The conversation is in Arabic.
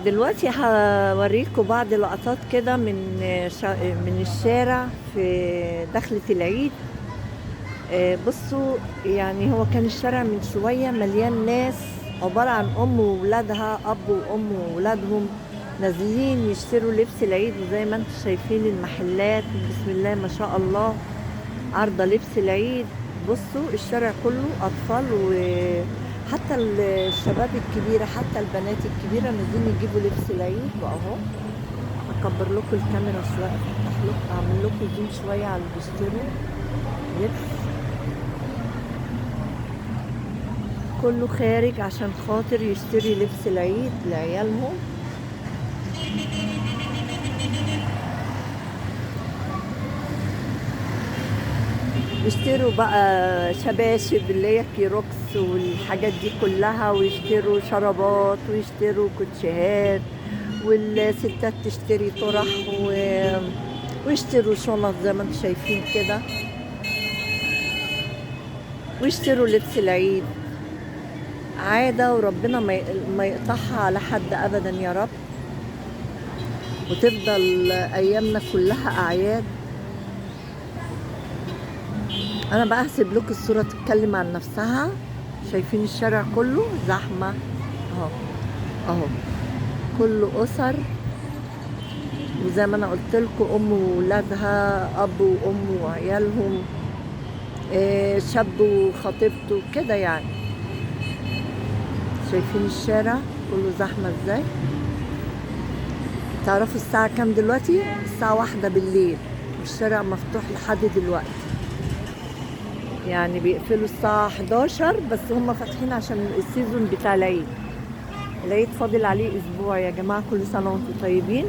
دلوقتي هوريكم بعض لقطات كده من الشارع في دخلة العيد. بصوا، يعني هو كان الشارع من شوية مليان ناس، عبارة عن أم وولادها، أب وأم وولادهم نازلين يشتروا لبس العيد. وزي ما انتم شايفين المحلات بسم الله ما شاء الله عارضة لبس العيد. بصوا الشارع كله أطفال، وحتى الشباب الكبيرة، حتى البنات الكبيرة نازلين يجيبوا لبس العيد. وأهو أكبر لكم الكاميرا شوية، أفتح لكم، أعمل لكم زوم شوية على اللي بيشتروا لبس. كله خارج عشان خاطر يشتري لبس العيد لعيالهم. يشتروا بقى شباشب اللي هي كيروكس والحاجات دي كلها، ويشتروا شرابات ويشتروا كوتشيهات، والستات تشتري طرح ويشتروا شنط زي ما انتم شايفين كده، ويشتروا لبس العيد. عادة وربنا ما يقطعها على حد أبدا يا رب، وتفضل أيامنا كلها أعياد. أنا بقى هسيب لكم الصورة تتكلم عن نفسها. شايفين الشارع كله زحمة اهو اهو، كله أسر، وزي ما أنا قلت لكم أم وولادها، أب وأم وعيالهم، شاب وخطيبته كده يعني. شايفين الشارع كله زحمة ازاي؟ تعرفوا الساعة كام دلوقتي؟ الساعة 1 بالليل، والشارع مفتوح لحد دلوقتي. يعني بيقفلوا الساعة 11 بس هم فاتحين عشان السيزون بتاع العيد. العيد فاضل عليه أسبوع يا جماعة، كل سنة وانتم طيبين.